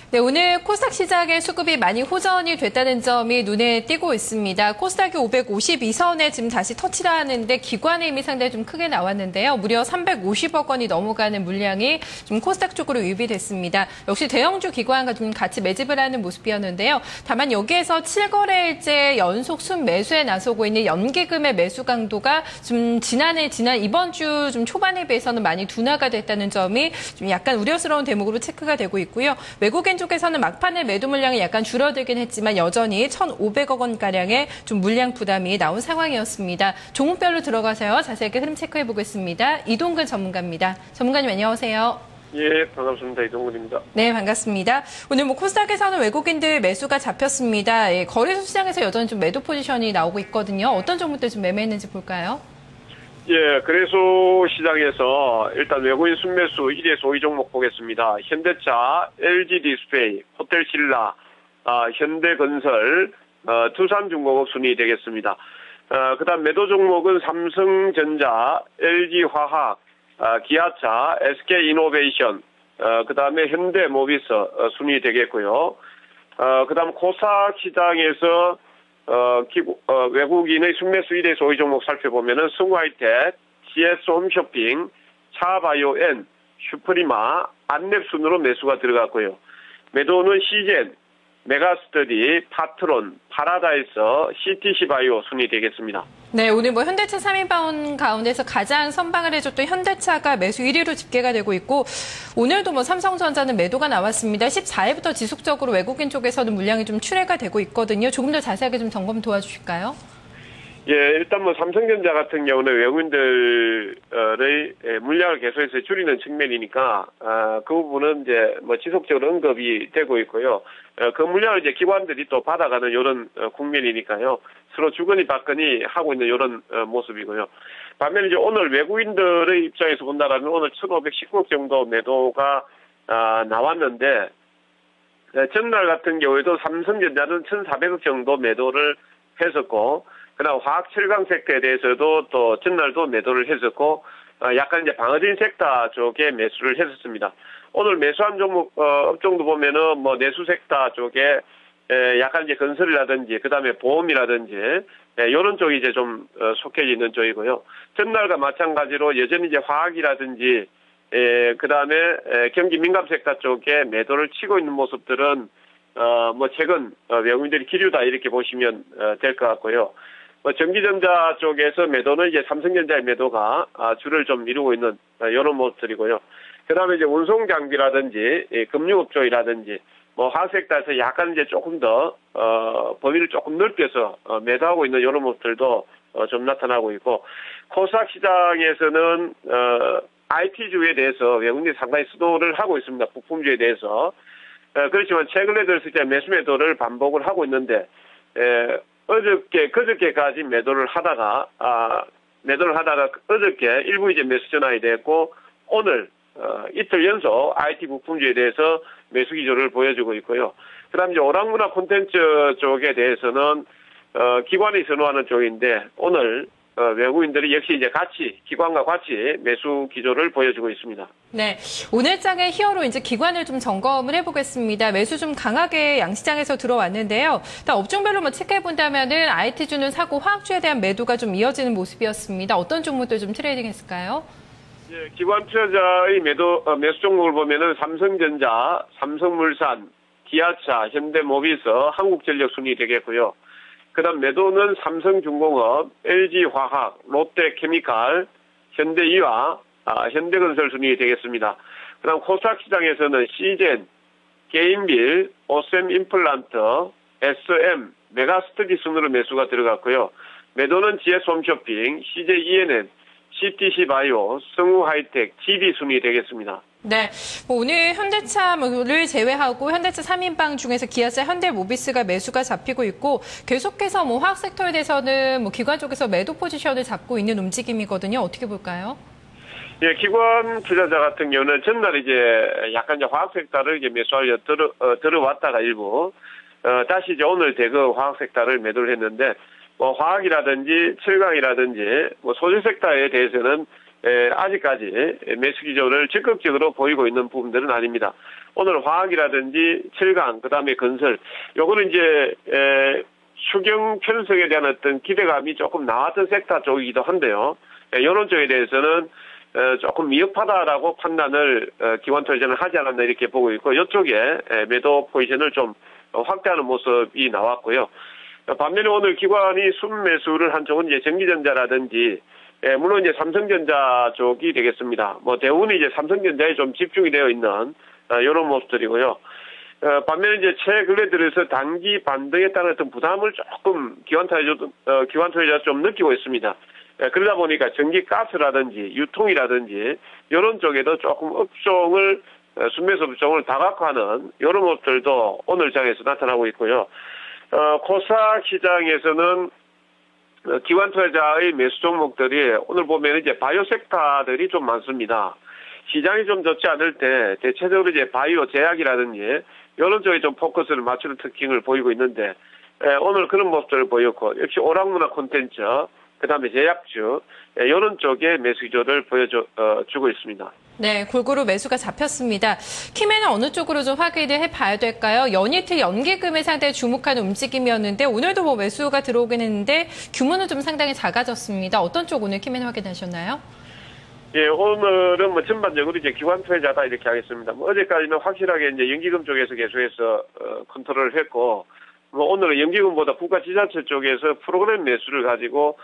네, 오늘 코스닥 시장의 수급이 많이 호전이 됐다는 점이 눈에 띄고 있습니다. 코스닥이 552선에 지금 다시 터치를 하는데 기관의 힘이 상당히 좀 크게 나왔는데요. 무려 350억 원이 넘어가는 물량이 좀 코스닥 쪽으로 유입이 됐습니다. 역시 대형주 기관과 좀 같이 매집을 하는 모습이었는데요. 다만 여기에서 7거래일째 연속 순매수에 나서고 있는 연기금의 매수 강도가 좀 지난 이번 주 좀 초반에 비해서는 많이 둔화가 됐다는 점이 좀 약간 우려스러운 대목으로 체크가 되고 있고요. 외국인 쪽에서는 막판에 매도 물량이 약간 줄어들긴 했지만 여전히 1,500억 원가량의 좀 물량 부담이 나온 상황이었습니다. 종목별로 들어가서요. 자세하게 흐름 체크해 보겠습니다. 이동근 전문가입니다. 전문가님 안녕하세요. 예, 반갑습니다. 이동근입니다. 네, 반갑습니다. 오늘 코스닥에서는 외국인들 매수가 잡혔습니다. 예, 거래소 시장에서 여전히 좀 매도 포지션이 나오고 있거든요. 어떤 종목들 좀 매매했는지 볼까요? 예, 거래소 시장에서 일단 외국인 순매수 1에서 5위 종목 보겠습니다. 현대차, LG디스플레이, 호텔신라, 현대건설, 두산중공업 순위 되겠습니다. 그다음 매도 종목은 삼성전자, LG화학, 기아차, SK이노베이션, 그다음에 현대모비스 순위 되겠고요. 그다음 코스닥 시장에서 외국인의 순매수 1에서 5위 종목 살펴보면은 승우하이텍, GS홈쇼핑, 차바이오엔, 슈프리마, 안랩 순으로 매수가 들어갔고요. 매도는 시젠, 메가스터디, 파트론, 파라다이스, CTC바이오 순위 되겠습니다. 네, 오늘 현대차 3인방 가운데서 가장 선방을 해줬던 현대차가 매수 1위로 집계가 되고 있고 오늘도 삼성전자는 매도가 나왔습니다. 14일부터 지속적으로 외국인 쪽에서는 물량이 좀 출회가 되고 있거든요. 조금 더 자세하게 좀 점검 도와주실까요? 예, 일단 삼성전자 같은 경우는 외국인들의 물량을 계속해서 줄이는 측면이니까, 그 부분은 이제 지속적으로 언급이 되고 있고요. 그 물량을 이제 기관들이 또 받아가는 이런 국면이니까요. 서로 주거니 받거니 하고 있는 이런 모습이고요. 반면에 이제 오늘 외국인들의 입장에서 본다라면 오늘 1,519억 정도 매도가 나왔는데, 전날 같은 경우에도 삼성전자는 1,400억 정도 매도를 했었고, 그다음 화학 철강 섹터에 대해서도 또 전날도 매도를 했었고, 약간 이제 방어진 섹터 쪽에 매수를 했었습니다. 오늘 매수한 종목, 업종도 보면은 내수 섹터 쪽에, 약간 이제 건설이라든지, 그 다음에 보험이라든지, 요런 쪽이 이제 좀, 속해 있는 쪽이고요. 전날과 마찬가지로 여전히 이제 화학이라든지, 그 다음에, 경기 민감 섹터 쪽에 매도를 치고 있는 모습들은, 최근, 외국인들이 기류다 이렇게 보시면, 될 것 같고요. 전기전자 쪽에서 매도는 이제 삼성전자의 매도가 줄을 좀 이루고 있는 이런 모습들이고요. 그 다음에 이제 운송장비라든지 금융업 쪽이라든지 화학섹터에서 약간 이제 조금 더 범위를 조금 넓혀서 매도하고 있는 이런 모습들도 좀 나타나고 있고 코스닥 시장에서는 IT주에 대해서 외국인이 상당히 수도를 하고 있습니다. 부품주에 대해서. 그렇지만 최근에 들어서 이제 매수 매도를 반복을 하고 있는데 그저께까지 매도를 하다가 어저께 일부 이제 매수 전환이 됐고, 오늘, 이틀 연속 IT 부품주에 대해서 매수 기조를 보여주고 있고요. 그 다음 이제 오락문화 콘텐츠 쪽에 대해서는, 기관이 선호하는 쪽인데, 오늘, 외국인들이 역시 이제 기관과 같이 매수 기조를 보여주고 있습니다. 네. 오늘 장의 히어로 이제 기관을 좀 점검을 해보겠습니다. 매수 좀 강하게 양시장에서 들어왔는데요. 일단 업종별로 체크해본다면은 IT주는 사고 화학주에 대한 매도가 좀 이어지는 모습이었습니다. 어떤 종목들 좀 트레이딩 했을까요? 예, 기관 투자자의 매수 종목을 보면은 삼성전자, 삼성물산, 기아차, 현대모비스, 한국전력 순위 되겠고요. 그 다음 매도는 삼성중공업, LG화학, 롯데케미칼, 현대이화, 현대건설 순위 되겠습니다. 그 다음 코스닥 시장에서는 시젠, 게인빌, 오셈 임플란트, SM, 메가스터디 순으로 매수가 들어갔고요. 매도는 GS홈쇼핑, CJENM, CTC바이오, 승우하이텍, GD 순위 되겠습니다. 네, 오늘 현대차를 제외하고 현대차 3인방 중에서 기아차, 현대모비스가 매수가 잡히고 있고 계속해서 화학 섹터에 대해서는 기관 쪽에서 매도 포지션을 잡고 있는 움직임이거든요. 어떻게 볼까요? 예, 기관 투자자 같은 경우는 전날 이제 약간 이제 화학 섹터를 이제 매수하려 들어왔다가 일부 다시 이제 오늘 대거 화학 섹터를 매도를 했는데 뭐 화학이라든지 철강이라든지 뭐 소재 섹터에 대해서는 아직까지 매수 기조를 적극적으로 보이고 있는 부분들은 아닙니다. 오늘 화학이라든지 철강, 그다음에 건설, 요거는 이제 추경 편성에 대한 어떤 기대감이 조금 나왔던 섹터 쪽이기도 한데요. 이런 쪽에 대해서는 조금 미흡하다라고 판단을 기관투자자는 하지 않았나 이렇게 보고 있고, 이쪽에 매도 포지션을 좀 확대하는 모습이 나왔고요. 반면에 오늘 기관이 순매수를 한 쪽은 이제 전기전자라든지, 물론 이제 삼성전자 쪽이 되겠습니다. 뭐 대부분 이제 삼성전자에 좀 집중이 되어 있는 이런 모습들이고요. 반면에 이제 최근에 들어서 단기 반등에 따른 어떤 부담을 조금 기관투자자 좀 느끼고 있습니다. 그러다 보니까 전기 가스라든지 유통이라든지 이런 쪽에도 조금 업종을 순매수 업종을 다각화하는 이런 모습들도 오늘 장에서 나타나고 있고요. 코스닥 시장에서는 기관 투자자의 매수 종목들이 오늘 보면 이제 바이오 섹터들이 좀 많습니다. 시장이 좀 좋지 않을 때 대체적으로 이제 바이오 제약이라든지 이런 쪽에 좀 포커스를 맞추는 특징을 보이고 있는데, 오늘 그런 모습들을 보였고, 역시 오락문화 콘텐츠, 그다음에 제약주 이런 쪽에 매수 기조를 보여주고 있습니다. 네, 골고루 매수가 잡혔습니다. 키맨은 어느 쪽으로 좀 확인을 해봐야 될까요? 연이틀 연기금에 상당히 주목하는 움직임이었는데 오늘도 뭐 매수가 들어오긴 했는데 규모는 좀 상당히 작아졌습니다. 어떤 쪽 오늘 키맨 확인하셨나요? 예, 오늘은 뭐 전반적으로 이제 기관 투자자다 이렇게 하겠습니다. 뭐 어제까지는 확실하게 이제 연기금 쪽에서 계속해서 컨트롤을 했고, 뭐 오늘은 연기금보다 국가지자체 쪽에서 프로그램 매수를 가지고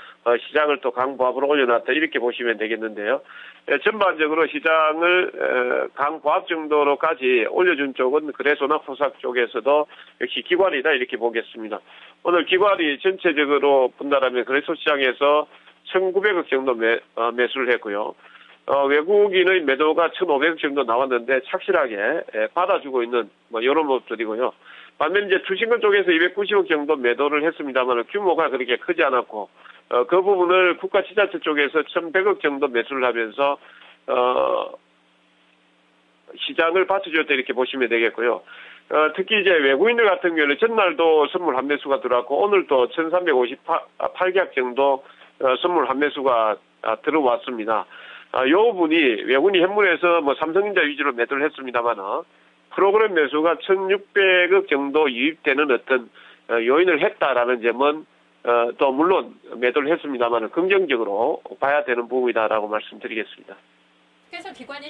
시장을 또 강보합으로 올려놨다 이렇게 보시면 되겠는데요. 전반적으로 시장을 강보합 정도로까지 올려준 쪽은 그래소나 코스닥 쪽에서도 역시 기관이다 이렇게 보겠습니다. 오늘 기관이 전체적으로 본다라면 그래소 시장에서 1,900억 정도 매수를 했고요. 외국인의 매도가 1,500억 정도 나왔는데 착실하게 받아주고 있는 뭐 이런 모습들이고요. 반면 이제 투신권 쪽에서 290억 정도 매도를 했습니다만 규모가 그렇게 크지 않았고, 그 부분을 국가지자체 쪽에서 1,100억 정도 매수를 하면서 시장을 받쳐줬다 이렇게 보시면 되겠고요. 특히 이제 외국인들 같은 경우는 전날도 선물 환매수가 들어왔고 오늘도 1,358계약 정도 선물 환매수가 들어왔습니다. 이 부분이 외국인이 현물에서 뭐 삼성전자 위주로 매도를 했습니다만은 프로그램 매수가 1,600억 정도 유입되는 어떤 요인을 했다라는 점은 또 물론 매도를 했습니다만 긍정적으로 봐야 되는 부분이다라고 말씀드리겠습니다. 그래서 기관이